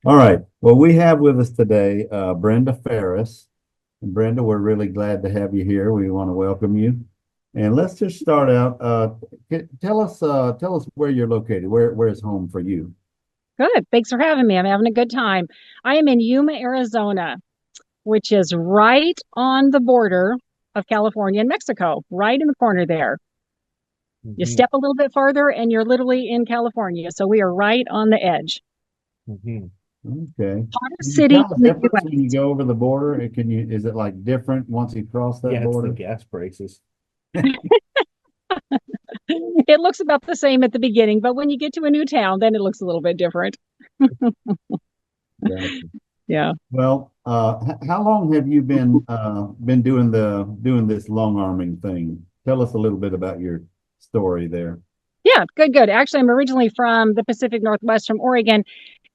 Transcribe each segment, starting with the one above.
All right. Well, we have with us today Brenda Farris. And Brenda, we're really glad to have you here. We want to welcome you. And let's just start out. Tell us where you're located. Where's home for you? Good. Thanks for having me. I'm having a good time. I am in Yuma, Arizona, which is right on the border of California and Mexico, right in the corner there. You Hmm. step a little bit farther and you're literally in California. So we are right on the edge. Hmm. Okay. Hottest Can you city tell the in the difference when you US. go over the border? Is it like different once you cross that Yeah, it's the border? gas prices. It looks about the same at the beginning, but when you get to a new town, then it looks a little bit different. Gotcha. Yeah. Well, how long have you been doing doing this long arming thing? Tell us a little bit about your story there. Yeah, good, good. Actually, I'm originally from the Pacific Northwest, from Oregon,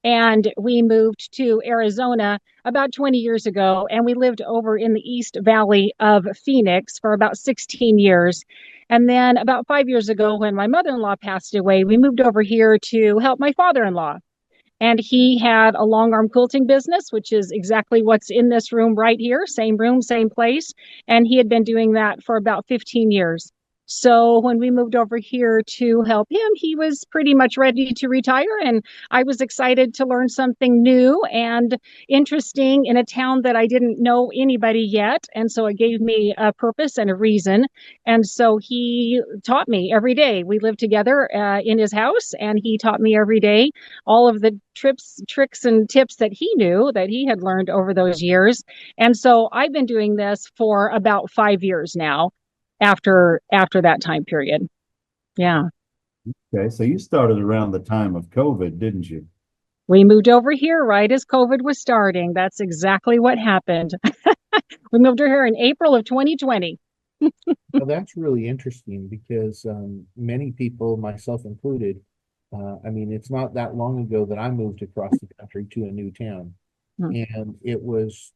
and we moved to Arizona about 20 years ago, and we lived over in the East Valley of Phoenix for about 16 years. And then about 5 years ago, when my mother-in-law passed away, we moved over here to help my father-in-law. And he had a long arm quilting business, which is exactly what's in this room, same place. And he had been doing that for about 15 years. So when we moved over here to help him, he was pretty much ready to retire. And I was excited to learn something new and interesting in a town that I didn't know anybody yet. And so it gave me a purpose and a reason. And so he taught me every day. We lived together in his house, and he taught me every day all of the trips, tricks, and tips that he knew that he had learned over those years. And so I've been doing this for about 5 years now after that time period. Yeah. Okay, so you started around the time of COVID, didn't you? We moved over here right as COVID was starting. That's exactly what happened. We moved over here in April of 2020. Well, that's really interesting because many people, myself included, I mean, it's not that long ago that I moved across the country to a new town, Hmm. and it was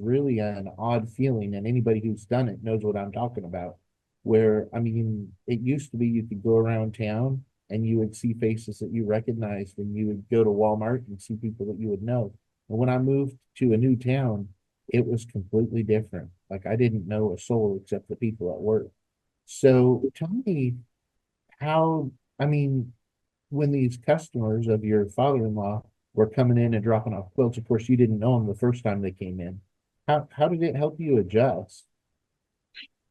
really an odd feeling, and anybody who's done it knows what I'm talking about. Where I mean, it used to be you could go around town and you would see faces that you recognized, and you would go to Walmart and see people that you would know. And when I moved to a new town, it was completely different. Like I didn't know a soul except the people at work. So tell me how, I mean, when these customers of your father-in-law were coming in and dropping off quilts, of course, you didn't know them the first time they came in. How did it help you adjust?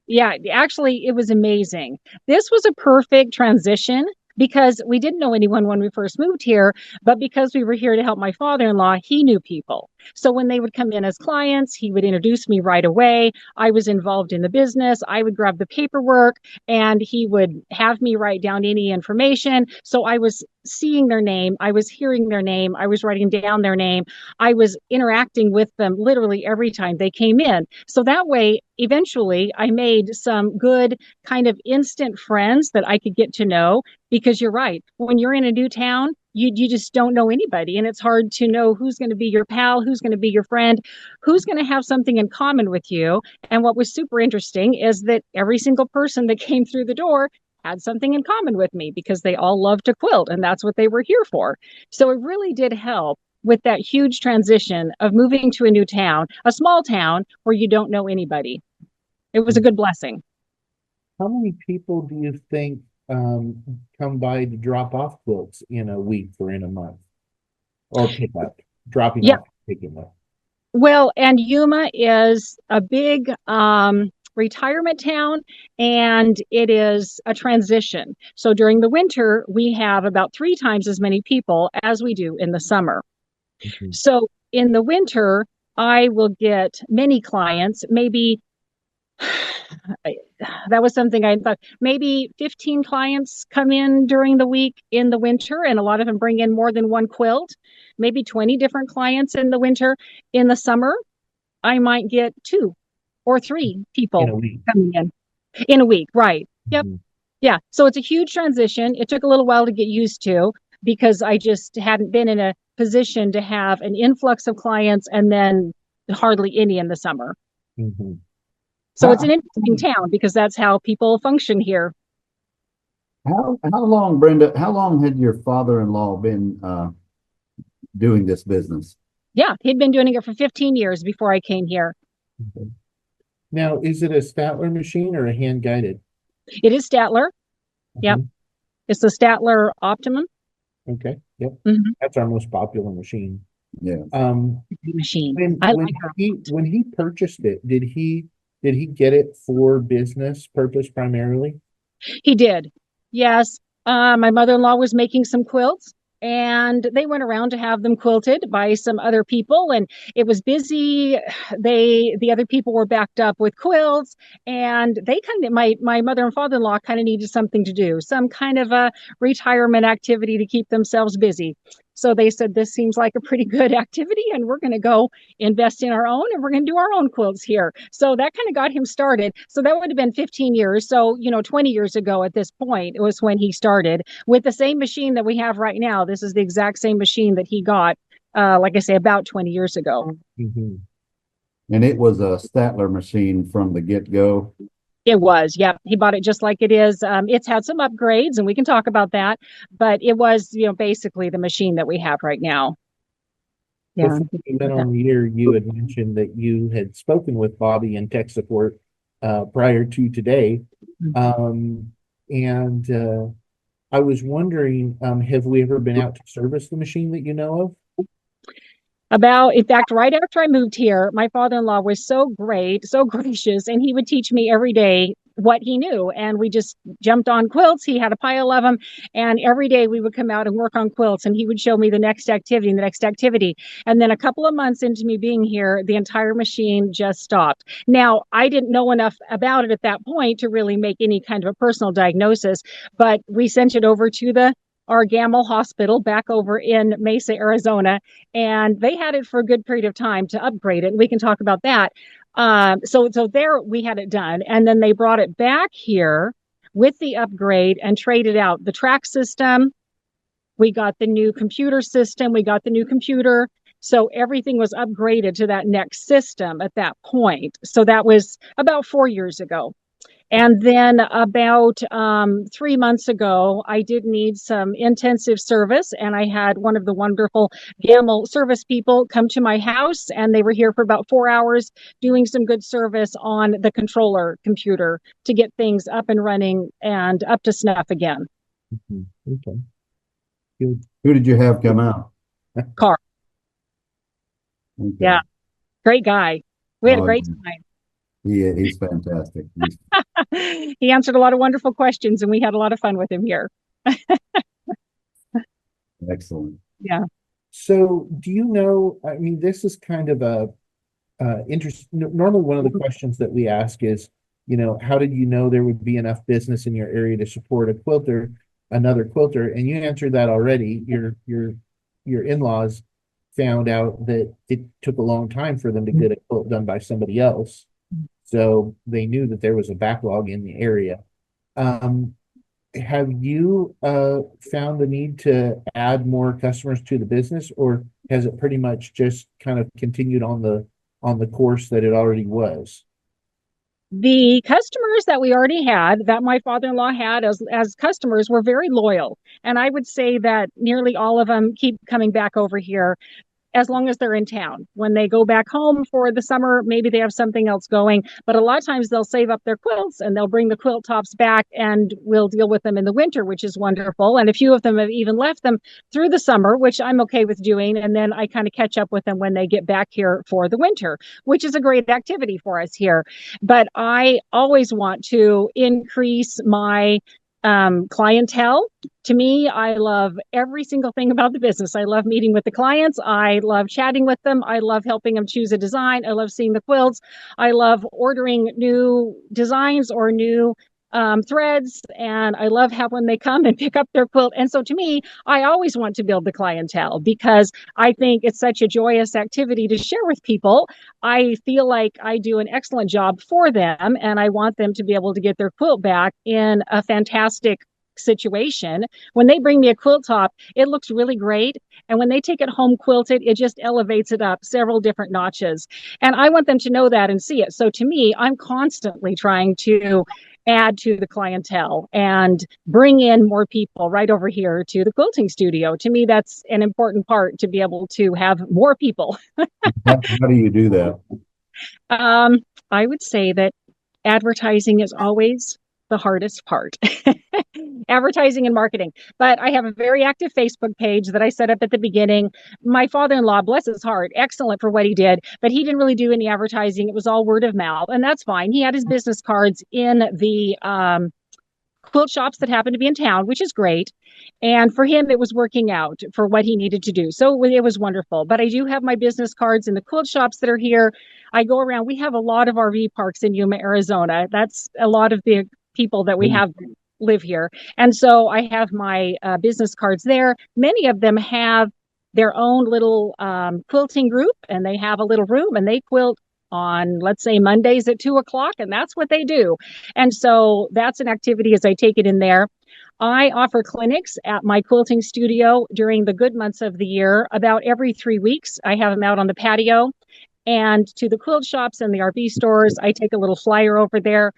Yeah, actually, it was amazing. This was a perfect transition because we didn't know anyone when we first moved here, but because we were here to help my father-in-law, he knew people. So when they would come in as clients, he would introduce me right away. I was involved in the business. I would grab the paperwork and he would have me write down any information. So I was seeing their name, I was hearing their name, I was writing down their name. I was interacting with them literally every time they came in. So that way, eventually, I made some good kind of instant friends that I could get to know. Because you're right, when you're in a new town, you just don't know anybody, and it's hard to know who's going to be your pal, who's going to be your friend, who's going to have something in common with you. And what was super interesting is that every single person that came through the door had something in common with me because they all love to quilt and that's what they were here for. So it really did help with that huge transition of moving to a new town, a small town where you don't know anybody. It was a good blessing. How many people do you think come by to drop off quilts in a week or in a month or pick up, dropping Yeah. off, picking up? Well, and Yuma is a big retirement town, and it is a transition. So during the winter, we have about three times as many people as we do in the summer. Mhm. So in the winter, I will get many clients, maybe that was something I thought maybe 15 clients come in during the week in the winter, and a lot of them bring in more than one quilt, maybe 20 different clients in the winter. In the summer, I might get two or three In people a week. coming in a week. Right. Yep. Mhm. Yeah. So it's a huge transition. It took a little while to get used to because I just hadn't been in a position to have an influx of clients and then hardly any in the summer. Mhm. So it's How, an interesting town because that's how people function here. How long, Brenda, how long had your father-in-law doing this business? Yeah, he'd been doing it for 15 years before I came here. Okay. Now, is it a Statler machine or a hand guided? It is Statler. Yep. It's the Statler Optimum. Okay. Yep. Mhm. That's our most popular machine. Yeah. Machine. When I when like her. when he purchased it, did he get it for business purpose primarily? He did. Yes. My mother-in-law was making some quilts and they went around to have them quilted by some other people and it was busy. The other people were backed up with quilts and they kind of, my mother and father-in-law kind of needed something to do, some kind of a retirement activity to keep themselves busy. So they said, this seems like a pretty good activity and we're going to go invest in our own and we're going to do our own quilts here. So that kind of got him started. So that would have been 15 years. So, 20 years ago at this point, it was when he started with the same machine that we have right now. This is the exact same machine that he got, like I say, about 20 years ago. Mm-hmm. And it was a Statler machine from the get-go. It was, yeah. He bought it just like it is. It's had some upgrades, and we can talk about that. But it was, basically the machine that we have right now. Yeah. Before we went on the air, you had mentioned that you had spoken with Bobby in tech support prior to today. And I was wondering, have we ever been out to service the machine that you know of? In fact, right after I moved here, my father-in-law was so great, so gracious, and he would teach me every day what he knew. And we just jumped on quilts. He had a pile of them. And every day we would come out and work on quilts and he would show me the next activity and the next activity. And then a couple of months into me being here, the entire machine just stopped. Now, I didn't know enough about it at that point to really make any kind of a personal diagnosis, but we sent it over to our Gammill hospital back over in Mesa, Arizona, and they had it for a good period of time to upgrade it. And we can talk about that. So there we had it done. And then they brought it back here with the upgrade and traded out the track system. We got the new computer system. We got the new computer. So everything was upgraded to that next system at that point. So that was about 4 years ago. And then about 3 months ago, I did need some intensive service, and I had one of the wonderful Gammill service people come to my house, and they were here for about 4 hours doing some good service on the controller computer to get things up and running and up to snuff again. Mm-hmm. Okay. Good. Who did you have come out? Carl. Okay. Yeah. Great guy. We had a Oh, great yeah. time. Yeah, he's fantastic. He answered a lot of wonderful questions, and we had a lot of fun with him here. Excellent. Yeah. So do you know, I mean, this is kind of a normally one of the questions that we ask is, how did you know there would be enough business in your area to support another quilter? And you answered that already. Your in-laws found out that it took a long time for them to get a quilt done by somebody else. So they knew that there was a backlog in the area. Have you found the need to add more customers to the business, or has it pretty much just kind of continued on the course that it already was? The customers that we already had, that my father-in-law had as customers, were very loyal. And I would say that nearly all of them keep coming back over here as long as they're in town. When they go back home for the summer, maybe they have something else going. But a lot of times they'll save up their quilts and they'll bring the quilt tops back and we'll deal with them in the winter, which is wonderful. And a few of them have even left them through the summer, which I'm okay with doing. And then I kind of catch up with them when they get back here for the winter, which is a great activity for us here. But I always want to increase my clientele. To me, I love every single thing about the business. I love meeting with the clients. I love chatting with them. I love helping them choose a design. I love seeing the quilts. I love ordering new designs or new threads. And I love how when they come and pick up their quilt. And so to me, I always want to build the clientele because I think it's such a joyous activity to share with people. I feel like I do an excellent job for them, and I want them to be able to get their quilt back in a fantastic situation. When they bring me a quilt top, it looks really great. And when they take it home quilted, it just elevates it up several different notches. And I want them to know that and see it. So to me, I'm constantly trying to add to the clientele and bring in more people right over here to the quilting studio. To me, that's an important part, to be able to have more people. How do you do that? Um, I would say that advertising is always the hardest part. Advertising and marketing. But I have a very active Facebook page that I set up at the beginning. My father-in-law, bless his heart, excellent for what he did, but he didn't really do any advertising. It was all word of mouth, and that's fine. He had his business cards in the quilt shops that happened to be in town, which is great. And for him, it was working out for what he needed to do. So it was wonderful. But I do have my business cards in the quilt shops that are here. I go around. We have a lot of RV parks in Yuma, Arizona. That's a lot of the people that we have live here. And so I have my business cards there. Many of them have their own little quilting group, and they have a little room and they quilt on, let's say, Mondays at 2 o'clock, and that's what they do. And so that's an activity as I take it in there. I offer clinics at my quilting studio during the good months of the year. About every 3 weeks, I have them out on the patio. And to the quilt shops and the RV stores, I take a little flyer over there,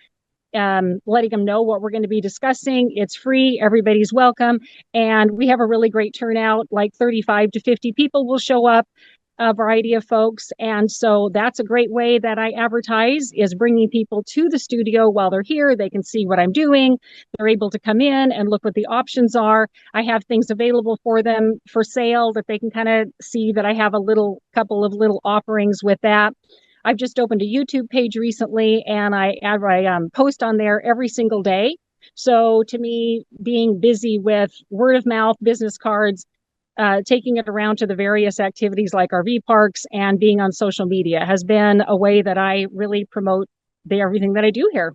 letting them know what we're going to be discussing. It's free. Everybody's welcome. And we have a really great turnout, like 35 to 50 people will show up, a variety of folks. And so that's a great way that I advertise, is bringing people to the studio while they're here. They can see what I'm doing. They're able to come in and look what the options are. I have things available for them for sale that they can kind of see that I have a couple of little offerings with that. I've just opened a YouTube page recently, and I post on there every single day. So to me, being busy with word of mouth, business cards, taking it around to the various activities like RV parks, and being on social media has been a way that I really promote everything that I do here.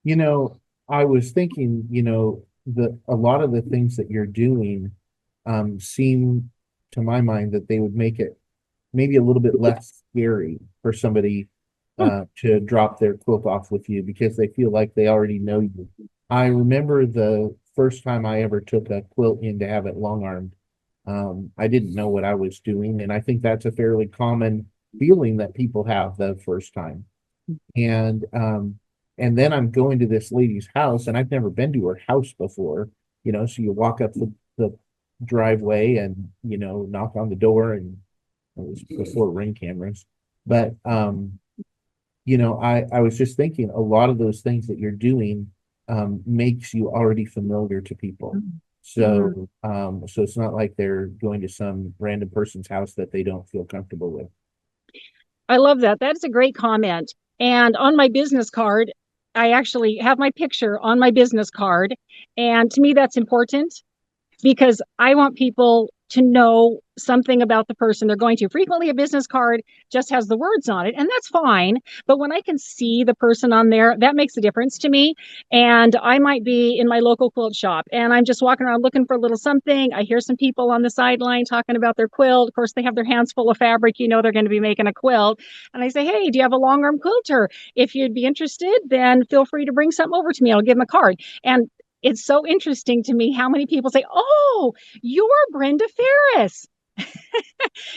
You know, I was thinking, a lot of the things that you're doing seem to my mind that they would make it maybe a little bit less scary for somebody to drop their quilt off with you, because they feel like they already know you. I remember the first time I ever took a quilt in to have it long armed. I didn't know what I was doing, and I think that's a fairly common feeling that people have the first time. And then I'm going to this lady's house, and I've never been to her house before. So you walk up the driveway and knock on the door, and it was before Ring cameras. But I was just thinking, a lot of those things that you're doing makes you already familiar to people. So it's not like they're going to some random person's house that they don't feel comfortable with. I love that. That's a great comment. And on my business card, I actually have my picture on my business card. And to me, that's important, because I want people to know something about the person they're going to. Frequently, a business card just has the words on it, and that's fine. But when I can see the person on there, that makes a difference to me. And I might be in my local quilt shop, and I'm just walking around looking for a little something. I hear some people on the sideline talking about their quilt. Of course, they have their hands full of fabric. They're going to be making a quilt. And I say, hey, do you have a long arm quilter? If you'd be interested, then feel free to bring something over to me. I'll give them a card. And it's so interesting to me how many people say, oh, you're Brenda Farris.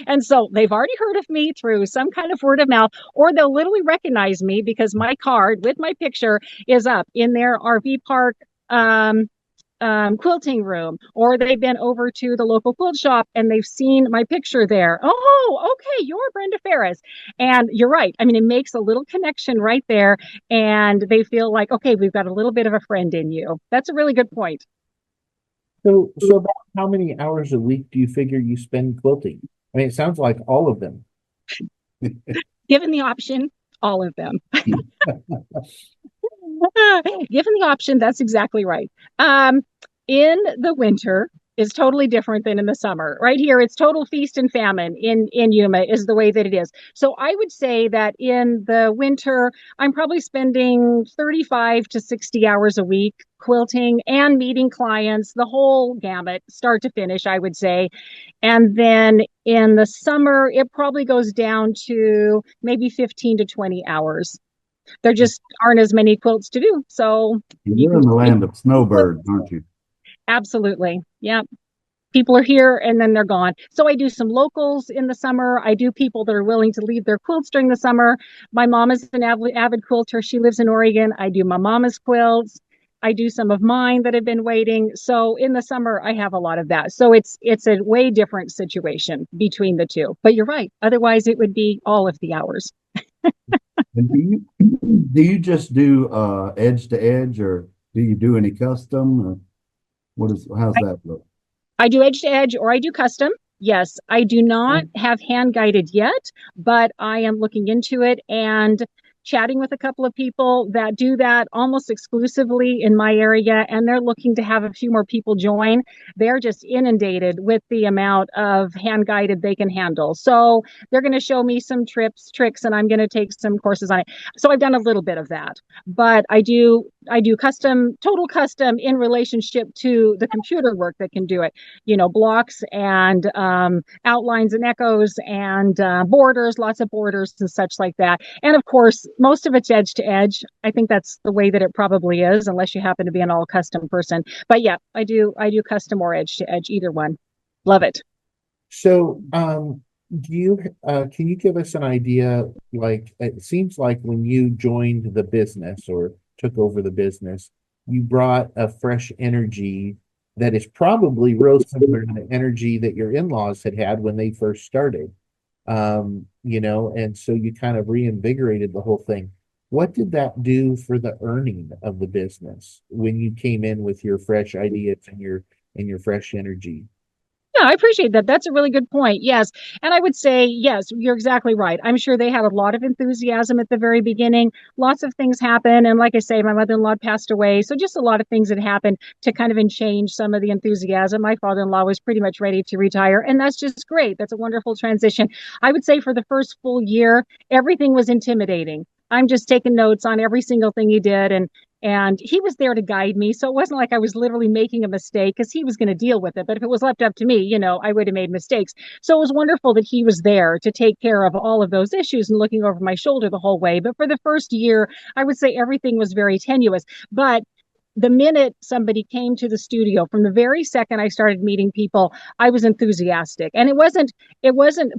And so they've already heard of me through some kind of word of mouth, or they'll literally recognize me because my card with my picture is up in their RV park quilting room, or they've been over to the local quilt shop and they've seen my picture there. Oh, okay, you're Brenda Farris. And you're right. I mean, it makes a little connection right there, and they feel like, okay, we've got a little bit of a friend in you. That's a really good point. So about how many hours a week do you figure you spend quilting? I mean, it sounds like all of them. Given the option, all of them. Given the option, that's exactly right. In the winter is totally different than in the summer. Right here, it's total feast and famine in Yuma is the way that it is. So I would say that in the winter, I'm probably spending 35 to 60 hours a week quilting and meeting clients, the whole gamut, start to finish, I would say. And then in the summer, it probably goes down to maybe 15 to 20 hours. There just aren't as many quilts to do. So you're in the land of snowbirds, aren't you? Absolutely. Yeah. People are here and then they're gone. So I do some locals in the summer. I do people that are willing to leave their quilts during the summer. My mom is an avid quilter. She lives in Oregon. I do my mama's quilts. I do some of mine that have been waiting. So in the summer, I have a lot of that. So it's a way different situation between the two. But you're right. Otherwise, it would be all of the hours. And do you just do edge to edge, or do you do any custom? Or how's that look? I do edge to edge or I do custom. Yes, I do not have hand guided yet, but I am looking into it and chatting with a couple of people that do that almost exclusively in my area. And they're looking to have a few more people join. They're just inundated with the amount of hand guided they can handle. So they're going to show me some tricks, and I'm going to take some courses on it. So I've done a little bit of that, but I do custom, total custom in relationship to the computer work that can do it. Blocks and outlines and echoes and borders, lots of borders and such like that. And of course, most of it's edge to edge. I think that's the way that it probably is, unless you happen to be an all custom person. But yeah, I do custom or edge to edge, either one. Love it. So, can you give us an idea? Like, it seems like when you joined the business or took over the business, you brought a fresh energy that is probably real similar to the energy that your in-laws had when they first started. And so you kind of reinvigorated the whole thing. What did that do for the earning of the business when you came in with your fresh ideas and your fresh energy? Yeah, I appreciate that. That's a really good point. Yes. And I would say, yes, you're exactly right. I'm sure they had a lot of enthusiasm at the very beginning. Lots of things happen. And like I say, my mother-in-law passed away. So just a lot of things that happened to kind of change some of the enthusiasm. My father-in-law was pretty much ready to retire. And that's just great. That's a wonderful transition. I would say for the first full year, everything was intimidating. I'm just taking notes on every single thing he did. And he was there to guide me. So it wasn't like I was literally making a mistake, because he was going to deal with it. But if it was left up to me, I would have made mistakes. So it was wonderful that he was there to take care of all of those issues and looking over my shoulder the whole way. But for the first year, I would say everything was very tenuous. But the minute somebody came to the studio, from the very second I started meeting people, I was enthusiastic. And it wasn't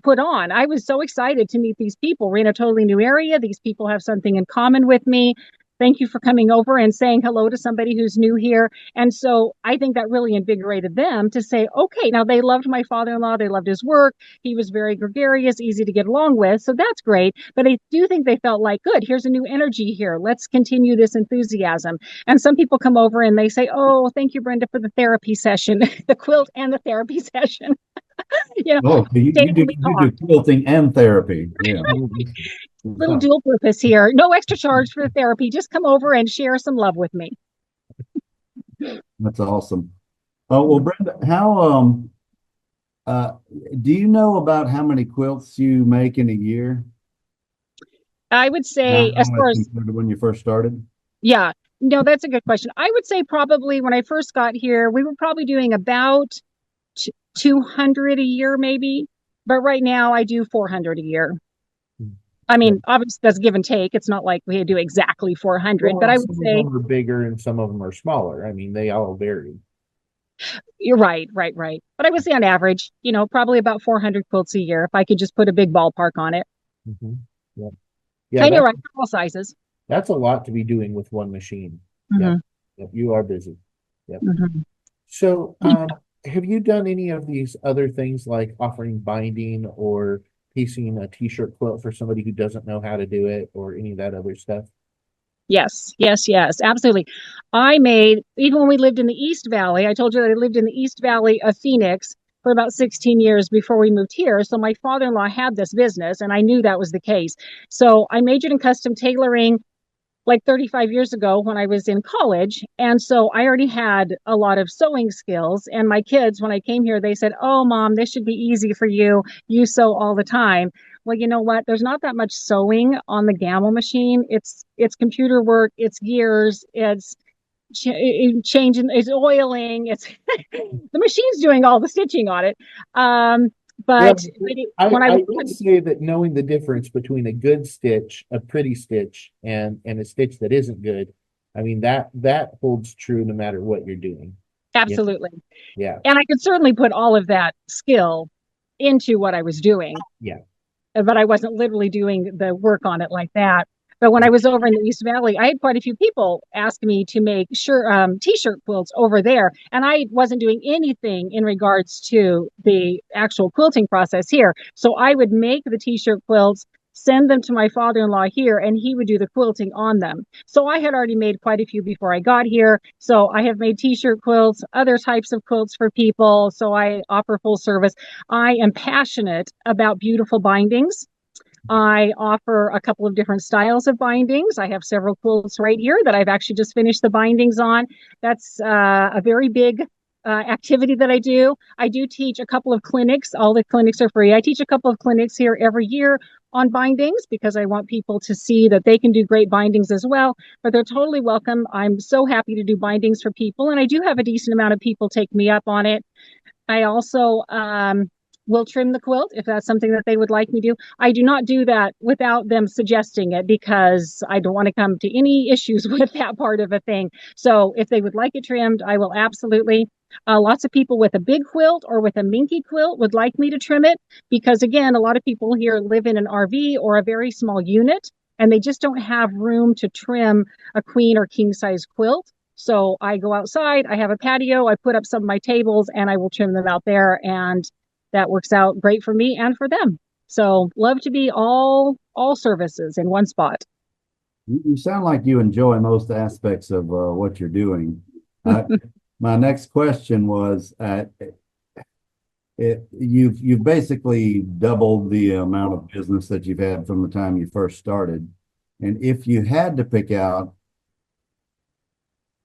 put on. I was so excited to meet these people. We're in a totally new area. These people have something in common with me. Thank you for coming over and saying hello to somebody who's new here. And so I think that really invigorated them to say, okay, now they loved my father-in-law. They loved his work. He was very gregarious, easy to get along with. So that's great. But I do think they felt like, good, here's a new energy here. Let's continue this enthusiasm. And some people come over and they say, oh, thank you, Brenda, for the therapy session, the quilt and the therapy session. Oh, you do quilting and therapy. Yeah. Little dual purpose here. No extra charge for the therapy. Just come over and share some love with me. That's awesome. Oh, well, Brenda, how do you know about how many quilts you make in a year? I would say, as far as when you first started? Yeah, no, that's a good question. I would say probably when I first got here, we were probably doing about 200 a year, maybe. But right now I do 400 a year. I mean, obviously that's give and take. It's not like we do exactly 400, but I would say some of them are bigger and some of them are smaller. I mean, they all vary. You're right. But I would say on average, probably about 400 quilts a year, if I could just put a big ballpark on it. Mm-hmm. Yeah. Yeah, and you're right, all sizes. That's a lot to be doing with one machine. Mm-hmm. Yep. You are busy. Yep. Mm-hmm. So, have you done any of these other things like offering binding or piecing a t-shirt quilt for somebody who doesn't know how to do it, or any of that other stuff? Yes, absolutely. Even when we lived in the East Valley, I told you that I lived in the East Valley of Phoenix for about 16 years before we moved here. So my father-in-law had this business, and I knew that was the case. So I majored in custom tailoring like 35 years ago when I was in college. And so I already had a lot of sewing skills. And my kids, when I came here, they said, oh, Mom, this should be easy for you. You sew all the time. Well, you know what? There's not that much sewing on the Gammill machine. It's computer work. It's gears. It's changing. It's oiling. It's the machine's doing all the stitching on it. But I would say that knowing the difference between a good stitch, a pretty stitch, and a stitch that isn't good, I mean that holds true no matter what you're doing. Absolutely. Yeah. And I could certainly put all of that skill into what I was doing, Yeah. but I wasn't literally doing the work on it like that. But when I was over in the East Valley, I had quite a few people ask me to make t-shirt quilts over there. And I wasn't doing anything in regards to the actual quilting process here. So I would make the t-shirt quilts, send them to my father-in-law here, and he would do the quilting on them. So I had already made quite a few before I got here. So I have made t-shirt quilts, other types of quilts for people. So I offer full service. I am passionate about beautiful bindings. I offer a couple of different styles of bindings. I have several quilts right here that I've actually just finished the bindings on. That's a very big activity that I do. I do teach a couple of clinics. All the clinics are free. I teach a couple of clinics here every year on bindings because I want people to see that they can do great bindings as well, but they're totally welcome. I'm so happy to do bindings for people, and I do have a decent amount of people take me up on it. I also will trim the quilt if that's something that they would like me to do. I do not do that without them suggesting it because I don't want to come to any issues with that part of a thing. So if they would like it trimmed, I will absolutely. Lots of people with a big quilt or with a minky quilt would like me to trim it because, again, a lot of people here live in an RV or a very small unit and they just don't have room to trim a queen or king size quilt. So I go outside, I have a patio, I put up some of my tables and I will trim them out there, and that works out great for me and for them. So love to be all services in one spot. You sound like you enjoy most aspects of what you're doing. My next question was, you've basically doubled the amount of business that you've had from the time you first started. And if you had to pick out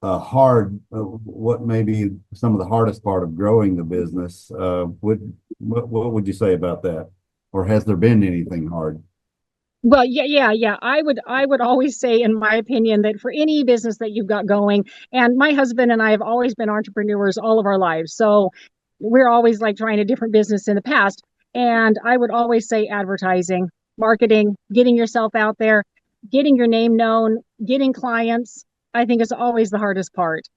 what may be some of the hardest part of growing the business, what would you say about that? Or has there been anything hard? Well, yeah. I would always say, in my opinion, that for any business that you've got going, and my husband and I have always been entrepreneurs all of our lives. So we're always like trying a different business in the past. And I would always say advertising, marketing, getting yourself out there, getting your name known, getting clients, I think is always the hardest part.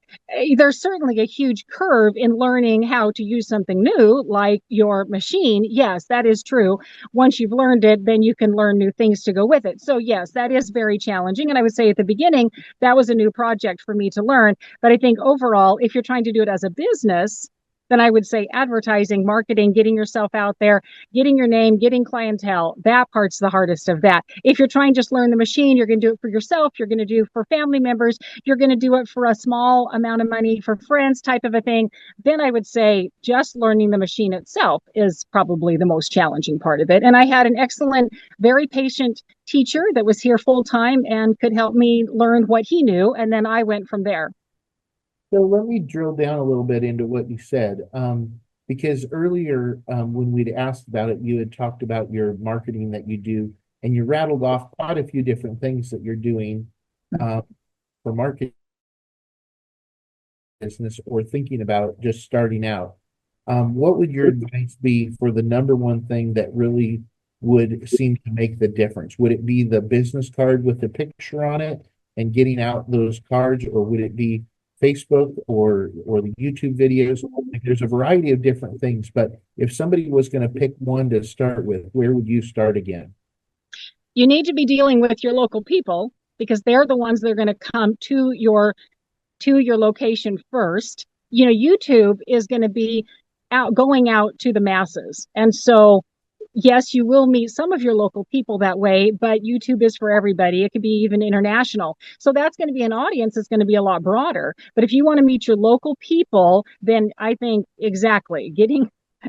There's certainly a huge curve in learning how to use something new, like your machine. Yes, that is true. Once you've learned it, then you can learn new things to go with it. So yes, that is very challenging. And I would say at the beginning, that was a new project for me to learn. But I think overall, if you're trying to do it as a business, then I would say advertising, marketing, getting yourself out there, getting your name, getting clientele. That part's the hardest of that. If you're trying to just learn the machine, you're going to do it for yourself. You're going to do it for family members. You're going to do it for a small amount of money for friends type of a thing. Then I would say just learning the machine itself is probably the most challenging part of it. And I had an excellent, very patient teacher that was here full time and could help me learn what he knew. And then I went from there. So let me drill down a little bit into what you said. Because earlier, when we'd asked about it, you had talked about your marketing that you do, and you rattled off quite a few different things that you're doing for marketing business or thinking about just starting out. What would your advice be for the number one thing that really would seem to make the difference? Would it be the business card with the picture on it and getting out those cards, or would it be Facebook or the YouTube videos? Like, there's a variety of different things, but if somebody was going to pick one to start with, where would you start again? You need to be dealing with your local people because they're the ones that are going to come to your location first. You know, YouTube is going to be going out to the masses. And so yes, you will meet some of your local people that way, but YouTube is for everybody. It could be even international. So that's going to be an audience that's going to be a lot broader. But if you want to meet your local people, then I think exactly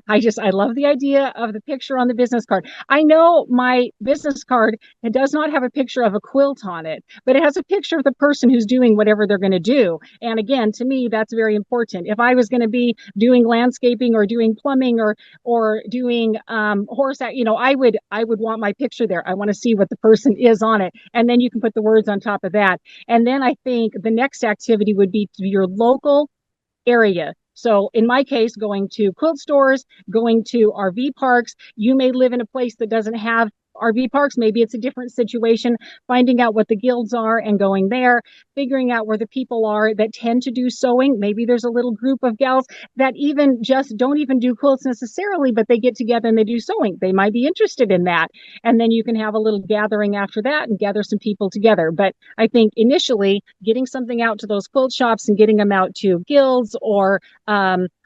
I love the idea of the picture on the business card. I know my business card, it does not have a picture of a quilt on it, but it has a picture of the person who's doing whatever they're going to do. And again, to me, that's very important. If I was going to be doing landscaping or doing plumbing or doing horse, I would want my picture there. I want to see what the person is on it. And then you can put the words on top of that. And then I think the next activity would be to your local area. So in my case, going to quilt stores, going to RV parks. You may live in a place that doesn't have RV parks, maybe it's a different situation, finding out what the guilds are and going there, figuring out where the people are that tend to do sewing. Maybe there's a little group of gals that even just don't even do quilts necessarily, but they get together and they do sewing. They might be interested in that. And then you can have a little gathering after that and gather some people together. But I think initially getting something out to those quilt shops and getting them out to guilds or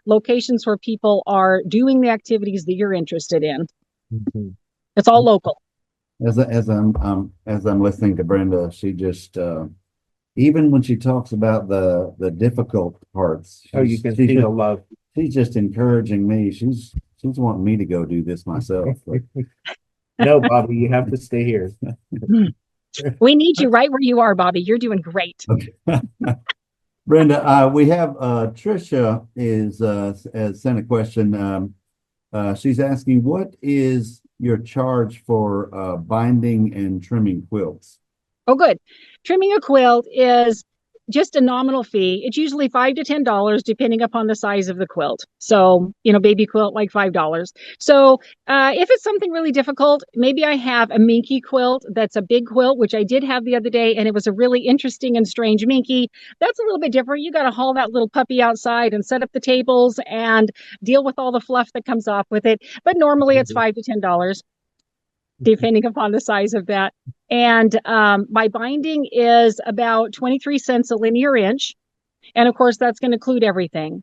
locations where people are doing the activities that you're interested in. Mhm. It's all local. As I'm listening to Brenda, she just even when she talks about the difficult parts, Oh, you can see the love. she's just encouraging me. She's wanting me to go do this myself. No, Bobby, you have to stay here. We need you right where you are, Bobby. You're doing great. Okay. Brenda, we have Trisha has sent a question. She's asking, what is your charge for binding and trimming quilts? Oh, good. Trimming a quilt is just a nominal fee. It's usually $5 to $10, depending upon the size of the quilt. So, baby quilt, like $5. So, if it's something really difficult, maybe I have a minky quilt that's a big quilt, which I did have the other day, and it was a really interesting and strange minky. That's a little bit different. You got to haul that little puppy outside and set up the tables and deal with all the fluff that comes off with it. But normally it's $5 to $10, depending upon the size of that. And my binding is about 23 cents a linear inch. And of course, that's going to include everything.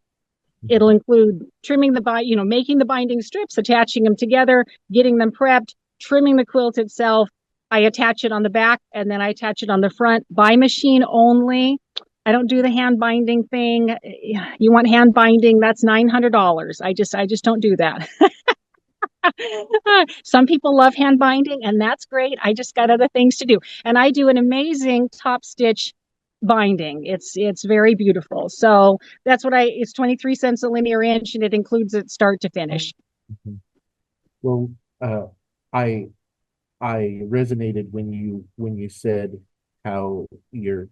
It'll include trimming making the binding strips, attaching them together, getting them prepped, trimming the quilt itself. I attach it on the back and then I attach it on the front by machine only. I don't do the hand binding thing. You want hand binding? That's $900. I just don't do that. Some people love hand binding, and that's great. I just got other things to do. And I do an amazing top stitch binding. It's very beautiful. So that's it's 23 cents a linear inch, and it includes it start to finish. Mhm. Well, I resonated when you said how you're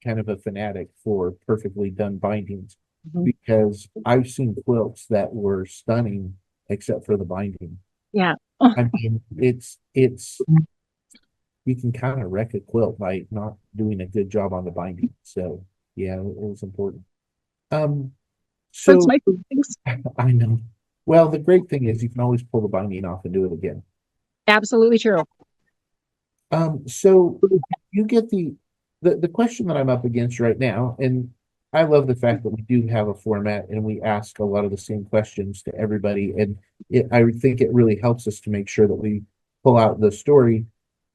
kind of a fanatic for perfectly done bindings, Mhm. because I've seen quilts that were stunning except for the binding. Yeah. I mean, it's you can kind of wreck a quilt by not doing a good job on the binding. So yeah, it was important. Um, That's so my things. I know. Well, the great thing is you can always pull the binding off and do it again. Absolutely true. So you get the question that I'm up against right now, and I love the fact that we do have a format and we ask a lot of the same questions to everybody, and I think it really helps us to make sure that we pull out the story.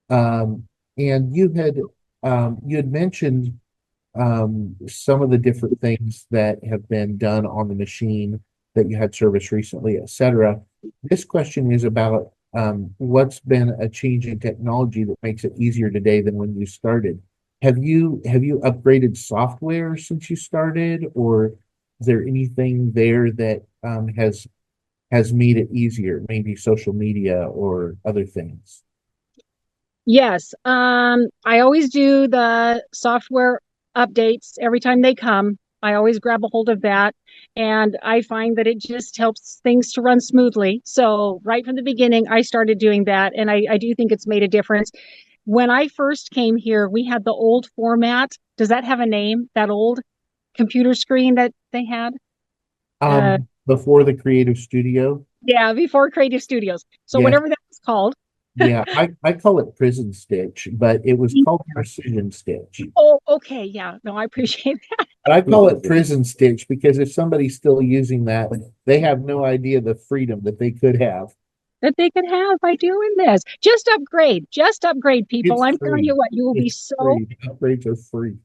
And you had mentioned some of the different things that have been done on the machine that you had service recently, etc. This question is about what's been a change in technology that makes it easier today than when you started. Have you upgraded software since you started, or is there anything there that has made it easier, maybe social media or other things? Yes. I always do the software updates every time they come. I always grab a hold of that, and I find that it just helps things to run smoothly. So right from the beginning, I started doing that, and I do think it's made a difference. When I first came here, we had the old format. Does that have a name? That old computer screen that they had? Before the Creative Studio. Yeah, before Creative Studios. So Yes. whatever that was called. Yeah, I call it Prison Stitch, but it was called Precision Stitch. Oh, okay. Yeah. No, I appreciate that. But I call it Prison Stitch because if somebody's still using that, they have no idea the freedom that they could have. That they could have by doing this. Just upgrade. Just upgrade, people. It's I'm telling free. you what, you will be It's so free. Upgrades are free.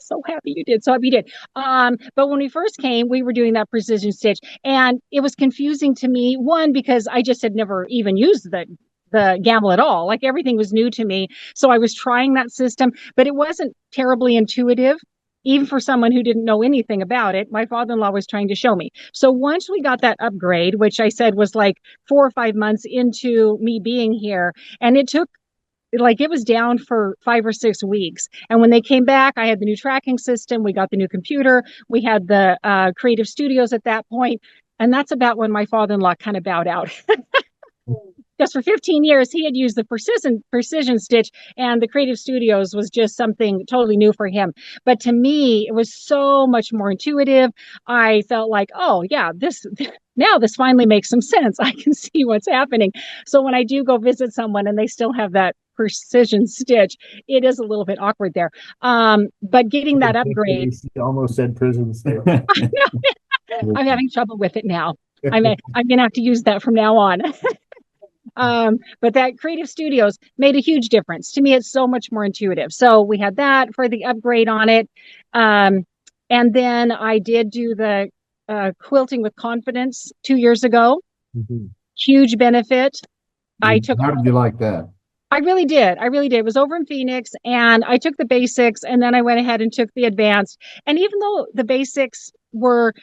so happy you did. So happy you did. But when we first came, we were doing that precision stitch, and it was confusing to me. One, because I just had never even used the Gammill at all. Like everything was new to me. So I was trying that system, but it wasn't terribly intuitive, even for someone who didn't know anything about it. My father-in-law was trying to show me. So once we got that upgrade, which I said was like 4 or 5 months into me being here, and it took it was down for 5 or 6 weeks. And when they came back, I had the new tracking system. We got the new computer. We had the Creative Studios at that point. And that's about when my father-in-law kind of bowed out. because for 15 years he had used the precision stitch, and the Creative Studios was just something totally new for him. But to me, it was so much more intuitive. I felt like, oh yeah, now this finally makes some sense. I can see what's happening. So when I do go visit someone and they still have that precision stitch, it is a little bit awkward there. But getting that upgrade, You almost said prison stitch. I'm having trouble with it now. I'm gonna have to use that from now on. But that Creative Studios made a huge difference. To me, it's so much more intuitive. So we had that for the upgrade on it. And then I did do the Quilting with Confidence 2 years ago. Mhm. Huge benefit. I took How did you like that? I really did. I really did. It was over in Phoenix, and I took the basics, and then I went ahead and took the advanced. And even though the basics were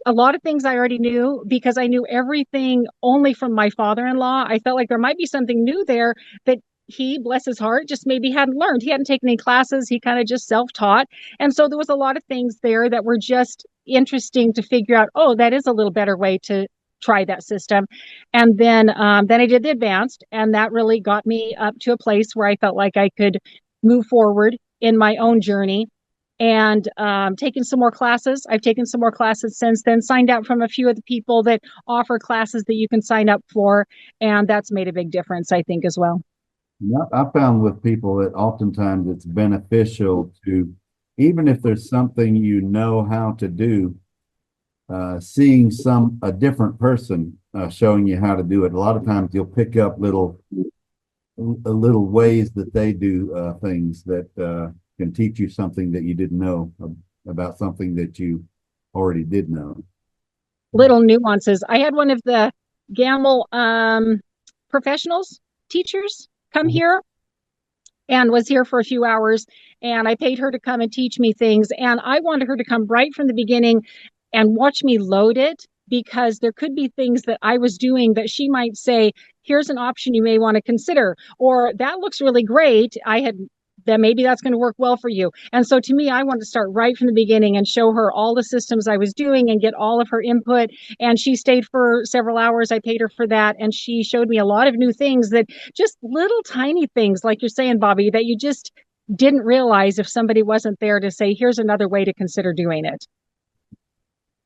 a lot of things I already knew, because I knew everything only from my father-in-law, I felt like there might be something new there that he, bless his heart, just maybe hadn't learned. He hadn't taken any classes. He kind of just self-taught. And so there was a lot of things there that were just interesting to figure out, oh, that is a little better way to try that system. And then I did the advanced, and that really got me up to a place where I felt like I could move forward in my own journey. And taken some more classes. I've taken some more classes since then, signed up from a few of the people that offer classes that you can sign up for. And that's made a big difference, I think, as well. Yeah, I found with people that oftentimes it's beneficial to, even if there's something you know how to do, seeing a different person showing you how to do it. A lot of times you'll pick up little ways that they do things that can teach you something that you didn't know about something that you already did know. Little nuances. I had one of the Gammill professionals teachers come here and was here for a few hours, and I paid her to come and teach me things. And I wanted her to come right from the beginning and watch me load it, because there could be things that I was doing that she might say, here's an option you may want to consider, or that looks really great. That maybe that's going to work well for you. And so to me, I wanted to start right from the beginning and show her all the systems I was doing and get all of her input. And she stayed for several hours. I paid her for that. And she showed me a lot of new things, that just little tiny things, like you're saying, Bobby, that you just didn't realize if somebody wasn't there to say, here's another way to consider doing it.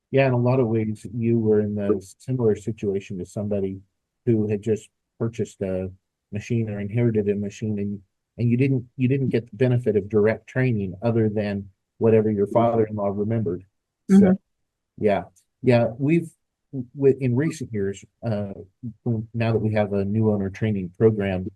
Yeah, in a lot of ways, you were in a similar situation to somebody who had just purchased a machine or inherited a machine, and you didn't get the benefit of direct training other than whatever your father-in-law remembered. So yeah, we've in recent years, now that we have a new owner training program,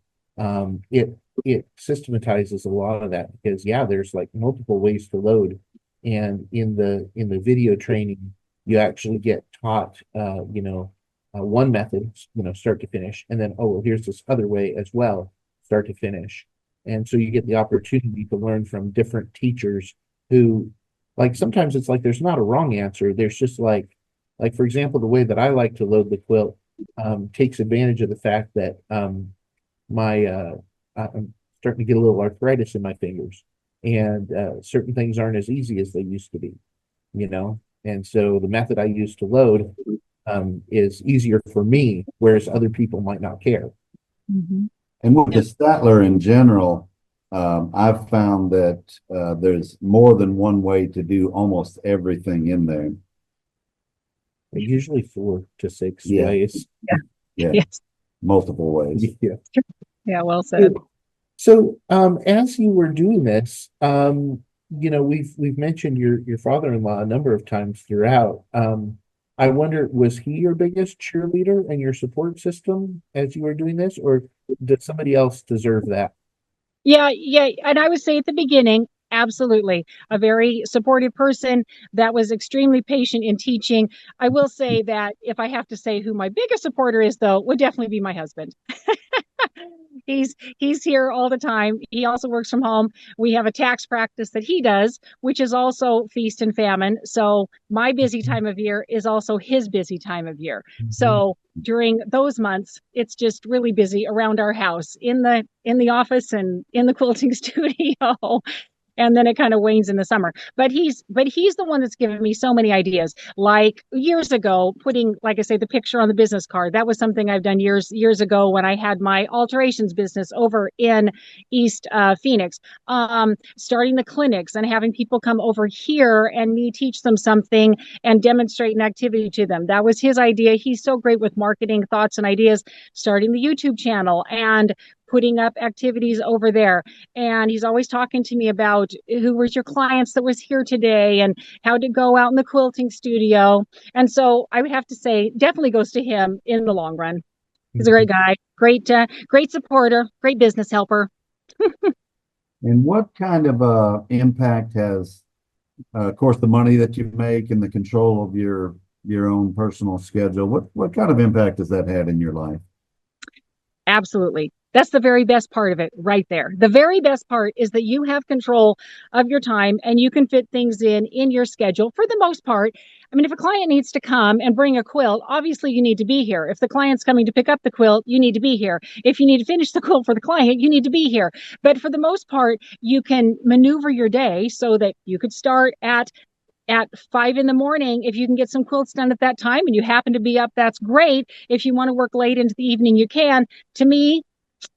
it systematizes a lot of that, because there's like multiple ways to load, and in the video training you actually get taught one method, start to finish, and then here's this other way as well, start to finish. And so you get the opportunity to learn from different teachers who, like, sometimes it's like there's not a wrong answer. There's just like for example, the way that I like to load the quilt takes advantage of the fact that I'm starting to get a little arthritis in my fingers, and certain things aren't as easy as they used to be, And so the method I use to load is easier for me, whereas other people might not care. Mm-hmm. And with the Statler in general, I've found that there's more than one way to do almost everything in there. Usually 4 to 6 Yeah. ways. Yeah, Yes. multiple ways. Yeah. Yeah, well said. So, as you were doing this, we've mentioned your father-in-law a number of times throughout. I wonder, was he your biggest cheerleader and your support system as you were doing this, or did somebody else deserve that? Yeah. And I would say at the beginning, absolutely, a very supportive person that was extremely patient in teaching. I will say that if I have to say who my biggest supporter is, though, would definitely be my husband. He's here all the time. He also works from home. We have a tax practice that he does, which is also feast and famine. So my busy time of year is also his busy time of year. So during those months, it's just really busy around our house, in the office and in the quilting studio. and then it kind of wanes in the summer. But he's the one that's given me so many ideas. Like years ago, putting, like I say, the picture on the business card. That was something I've done years ago when I had my alterations business over in East Phoenix. Starting the clinics and having people come over here and me teach them something and demonstrate an activity to them. That was his idea. He's so great with marketing thoughts and ideas. Starting the YouTube channel and putting up activities over there. And he's always talking to me about who was your clients that was here today and how to go out in the quilting studio. And so I would have to say, definitely goes to him in the long run. He's a great guy, great supporter, great business helper. And what kind of impact has, of course, the money that you make and the control of your own personal schedule? What kind of impact has that had in your life? Absolutely. That's the very best part of it right there. The very best part is that you have control of your time and you can fit things in your schedule for the most part. I mean, if a client needs to come and bring a quilt, obviously you need to be here. If the client's coming to pick up the quilt, you need to be here. If you need to finish the quilt for the client, you need to be here. But for the most part, you can maneuver your day so that you could start at 5 in the morning. If you can get some quilts done at that time and you happen to be up, that's great. If you want to work late into the evening, you can. To me,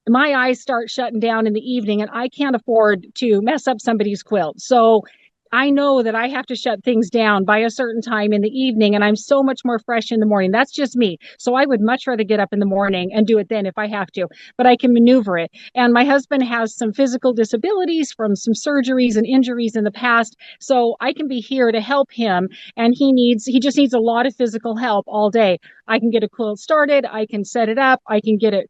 my eyes start shutting down in the evening and I can't afford to mess up somebody's quilt. So I know that I have to shut things down by a certain time in the evening, and I'm so much more fresh in the morning. That's just me. So I would much rather get up in the morning and do it then if I have to, but I can maneuver it. And my husband has some physical disabilities from some surgeries and injuries in the past. So I can be here to help him, and he just needs a lot of physical help all day. I can get a quilt started. I can set it up. I can get it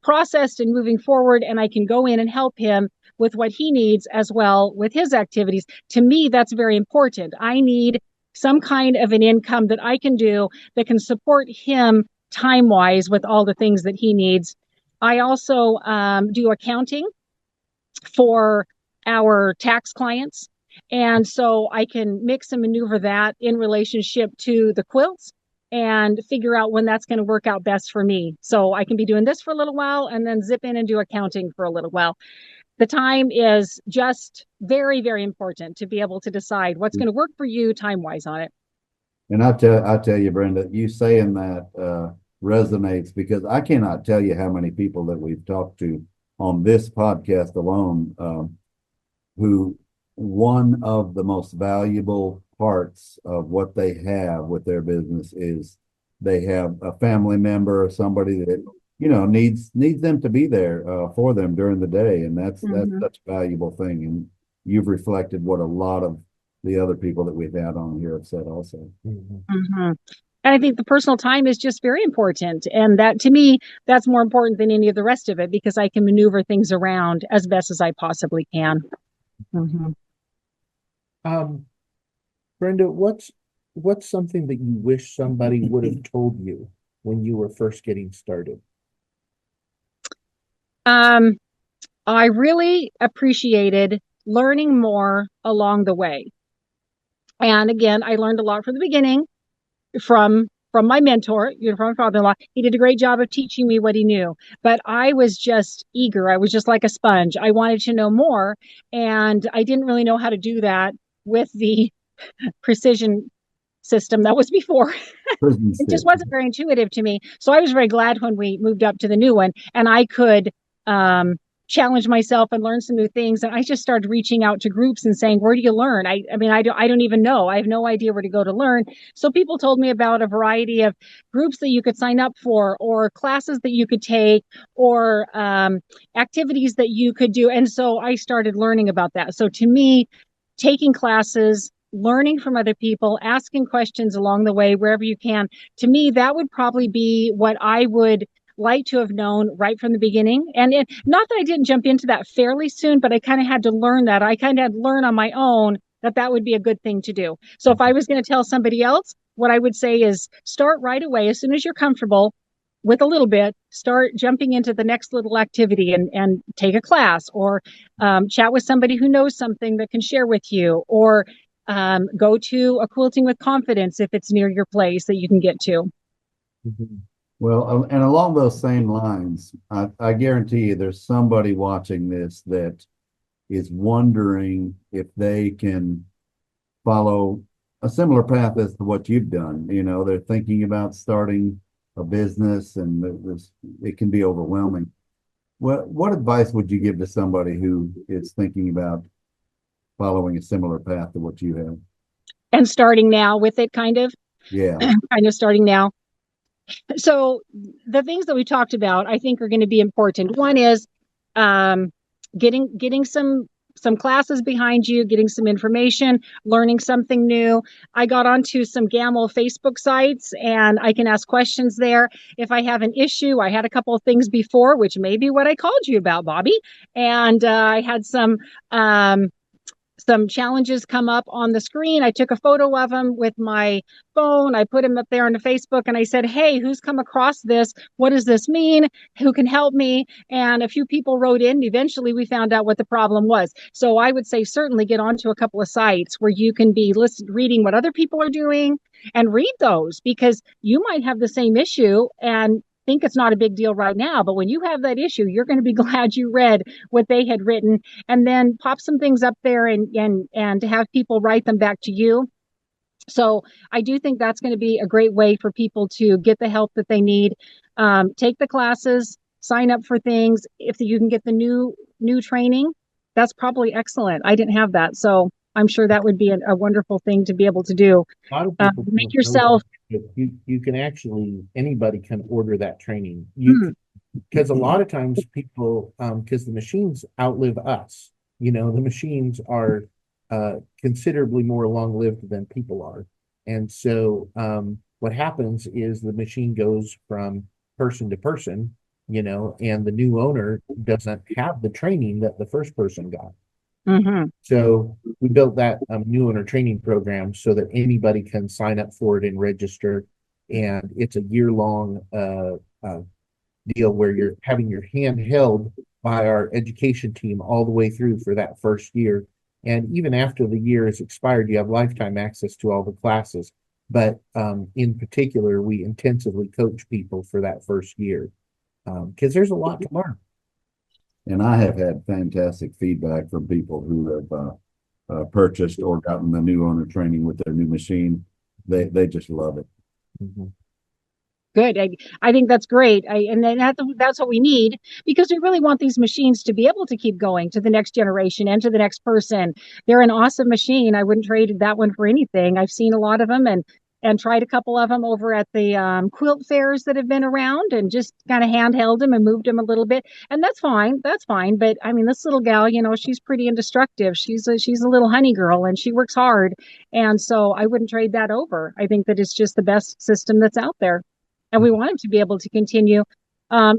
processed and moving forward, and I can go in and help him with what he needs as well with his activities. To me, that's very important. I need some kind of an income that I can do that can support him time wise with all the things that he needs. I also do accounting for our tax clients. And so I can mix and maneuver that in relationship to the quilts and figure out when that's going to work out best for me. So I can be doing this for a little while and then zip in and do accounting for a little while. The time is just very, very important to be able to decide what's going to work for you time-wise on it. And I tell you, Brenda, you saying that resonates, because I cannot tell you how many people that we've talked to on this podcast alone, who one of the most valuable parts of what they have with their business is they have a family member or somebody that needs them to be there for them during the day, and that's such a valuable thing. And you've reflected what a lot of the other people that we've had on here have said also. And I think the personal time is just very important, and that to me, that's more important than any of the rest of it, because I can maneuver things around as best as I possibly can. Brenda, what's something that you wish somebody would have told you when you were first getting started? I really appreciated learning more along the way. And again, I learned a lot from the beginning from my mentor, from my father-in-law. He did a great job of teaching me what he knew, but I was just eager. I was just like a sponge. I wanted to know more, and I didn't really know how to do that with the precision system that was before. It just wasn't very intuitive to me. So I was very glad when we moved up to the new one and I could challenge myself and learn some new things. And I just started reaching out to groups and saying, where do you learn? I don't even know. I have no idea where to go to learn. So people told me about a variety of groups that you could sign up for, or classes that you could take, or activities that you could do. And so I started learning about that. So to me, taking classes, learning from other people, asking questions along the way, wherever you can, to me, that would probably be what I would like to have known right from the beginning. And not that I didn't jump into that fairly soon, but I kind of had to learn that. I kind of had to learn on my own that would be a good thing to do. So if I was going to tell somebody else, what I would say is start right away. As soon as you're comfortable with a little bit, start jumping into the next little activity and take a class, or chat with somebody who knows something that can share with you, or go to a Quilting with Confidence if it's near your place that you can get to. Well, and along those same lines, I guarantee you there's somebody watching this that is wondering if they can follow a similar path as to what you've done. You know, they're thinking about starting a business, and it can be overwhelming. What advice would you give to somebody who is thinking about following a similar path to what you have? And starting now with it, kind of, Yeah. kind of starting now. So the things that we talked about, I think, are going to be important. One is um, getting some classes behind you, getting some information, learning something new. I got onto some Gammill Facebook sites, and I can ask questions there. If I have an issue, I had a couple of things before, which may be what I called you about, Bobby. And I had some challenges come up on the screen. I took a photo of them with my phone. I put them up there on the Facebook, and I said, hey, who's come across this? What does this mean? Who can help me? And a few people wrote in. Eventually, we found out what the problem was. So I would say certainly get onto a couple of sites where you can be reading what other people are doing and read those, because you might have the same issue and think it's not a big deal right now. But when you have that issue, you're going to be glad you read what they had written, and then pop some things up there and to have people write them back to you. So I do think that's going to be a great way for people to get the help that they need. Take the classes, sign up for things. If you can get the new training, that's probably excellent. I didn't have that, so I'm sure that would be a wonderful thing to be able to do. A lot of people Make don't know yourself. that, but you can actually, anybody can order that training. Hmm, Because a lot of times people, because the machines outlive us, the machines are considerably more long-lived than people are. And so what happens is the machine goes from person to person, and the new owner doesn't have the training that the first person got. hmm. So we built that new owner training program so that anybody can sign up for it and register. And it's a year-long deal where you're having your hand held by our education team all the way through for that first year. And even after the year is expired, you have lifetime access to all the classes. But in particular, we intensively coach people for that first year because there's a lot to learn. And I have had fantastic feedback from people who have purchased or gotten the new owner training with their new machine. They just love it. Mhm. Good. I think that's great. And then that's what we need, because we really want these machines to be able to keep going to the next generation and to the next person. They're an awesome machine. I wouldn't trade that one for anything. I've seen a lot of them and tried a couple of them over at the quilt fairs that have been around, and just kind of handheld them and moved them a little bit. And that's fine. That's fine. But I mean, this little gal, she's pretty indestructible. She's a little honey girl, and she works hard. And so I wouldn't trade that over. I think that it's just the best system that's out there, and we want them to be able to continue.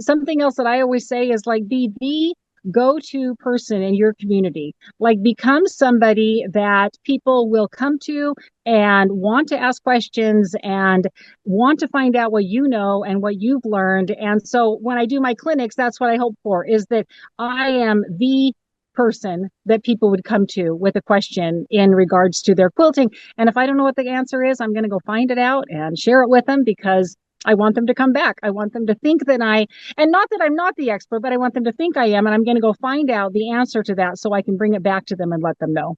Something else that I always say is, like, be the go-to person in your community. Like, become somebody that people will come to and want to ask questions and want to find out what you know and what you've learned. And so when I do my clinics, that's what I hope for, is that I am the person that people would come to with a question in regards to their quilting. And if I don't know what the answer is, I'm going to go find it out and share it with them, because I want them to come back. I want them to think that and not that I'm not the expert, but I want them to think I am. And I'm going to go find out the answer to that so I can bring it back to them and let them know.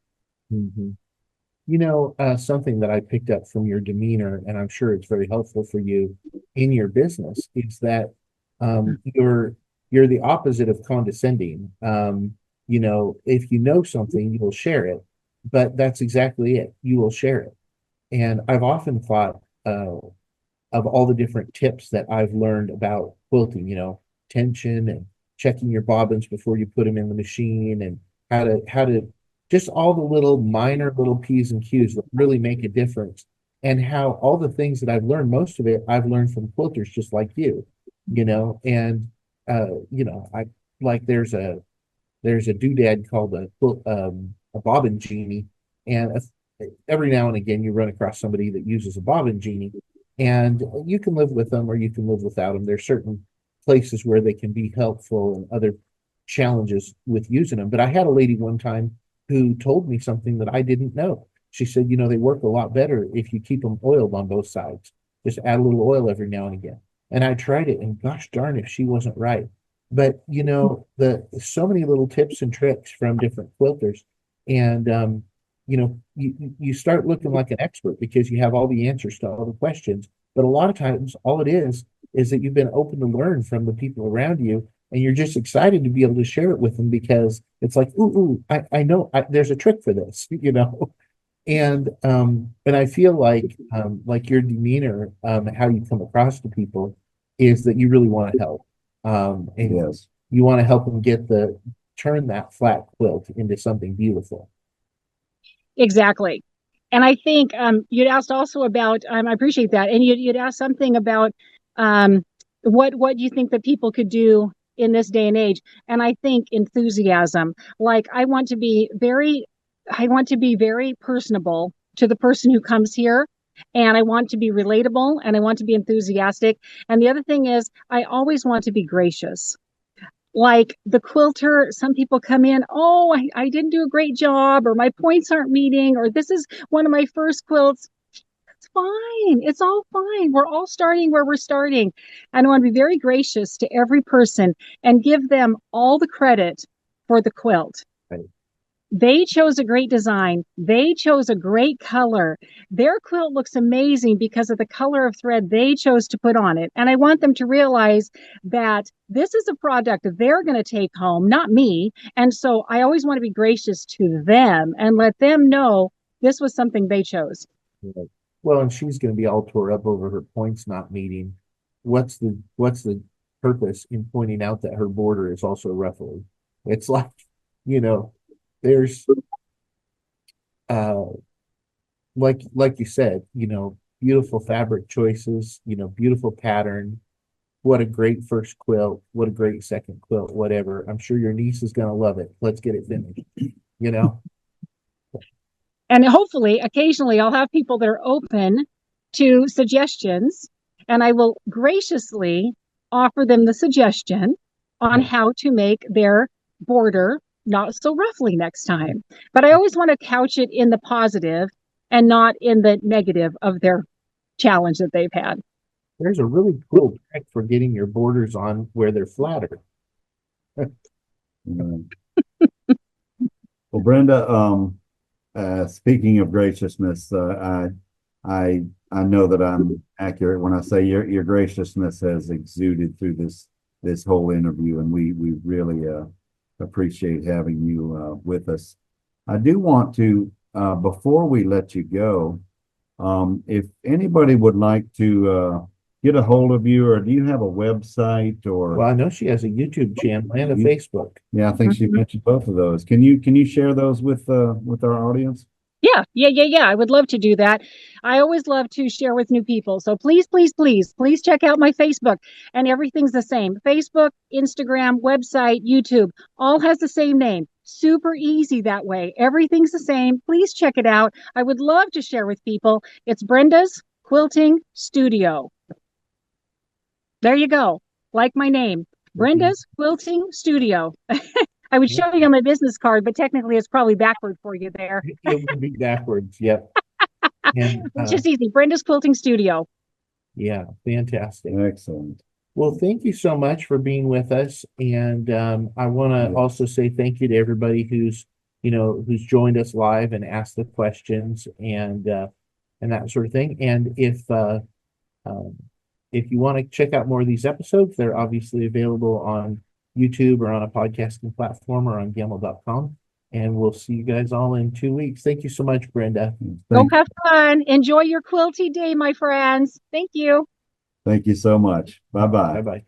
Mhm. Something that I picked up from your demeanor, and I'm sure it's very helpful for you in your business, is that you're the opposite of condescending. If you know something, you will share it, but that's exactly it. You will share it. And I've often thought of all the different tips that I've learned about quilting, tension and checking your bobbins before you put them in the machine, and how to just all the little minor little P's and Q's that really make a difference. And how all the things that I've learned, most of it I've learned from quilters just like and I like there's a doodad called a bobbin genie, and every now and again you run across somebody that uses a bobbin genie, and you can live with them or you can live without them. There's certain places where they can be helpful and other challenges with using them. But I had a lady one time who told me something that I didn't know. She said, they work a lot better if you keep them oiled on both sides. Just add a little oil every now and again. And I tried it, and gosh darn if she wasn't right. But you know, so many little tips and tricks from different quilters. And you know, you start looking like an expert because you have all the answers to all the questions. But a lot of times all it is that you've been open to learn from the people around you, and you're just excited to be able to share it with them because it's like, ooh, I know there's a trick for this, you know. And I feel like your demeanor, how you come across to people is that you really want to help. And Yes. you want to help them turn that flat quilt into something beautiful. Exactly. And I think you'd asked also about, I appreciate that. And you'd asked something about um, what you think that people could do in this day and age. And I think enthusiasm. Like I want to be very personable to the person who comes here. And I want to be relatable and I want to be enthusiastic. And the other thing is, I always want to be gracious. Like the quilter, some people come in, oh, I didn't do a great job, or my points aren't meeting, or this is one of my first quilts. It's fine. It's all fine. We're all starting where we're starting. And I want to be very gracious to every person and give them all the credit for the quilt. Right. They chose a great design. They chose a great color. Their quilt looks amazing because of the color of thread they chose to put on it. And I want them to realize that this is a product they're going to take home, not me. And so I always want to be gracious to them and let them know this was something they chose. Right. Well, and she's going to be all tore up over her points not meeting. What's the purpose in pointing out that her border is also ruffly? It's like, you know, there's uh like you said, you know, beautiful fabric choices, you know, beautiful pattern. What a great first quilt, what a great second quilt, whatever. I'm sure your niece is gonna love it. Let's get it finished, you know. And hopefully, occasionally, I'll have people that are open to suggestions, and I will graciously offer them the suggestion on how to make their border not so roughly next time. But I always want to couch it in the positive and not in the negative of their challenge that they've had. There's a really cool trick for getting your borders on where they're flatter. Mm. Well, Brenda, speaking of graciousness, I know that I'm accurate when I say your graciousness has exuded through this whole interview, and we really appreciate having you with us. I do want to before we let you go, if anybody would like to get a hold of you, or do you have a website or? Well, I know she has a YouTube channel and a Facebook. Yeah, I think she mentioned both of those. Can you share those with our audience? Yeah. I would love to do that. I always love to share with new people. So please check out my Facebook, and everything's the same. Facebook, Instagram, website, YouTube, all has the same name. Super easy that way. Everything's the same. Please check it out. I would love to share with people. It's Brenda's Quilting Studio. There you go. Like my name, Brenda's Quilting Studio. I would show you on my business card, but technically it's probably backward for you there. It would be backwards, yep. And It's just easy. Brenda's Quilting Studio. yeah, fantastic. Excellent. Well, thank you so much for being with us. And I want to also say thank you to everybody who's joined us live and asked the questions and that sort of thing. And if you want to check out more of these episodes, they're obviously available on YouTube or on a podcasting platform or on Gammill.com. And we'll see you guys all in 2 weeks. Thank you so much, Brenda. Go have fun. Enjoy your quilty day, my friends. Thank you. Thank you so much. Bye-bye. Bye-bye.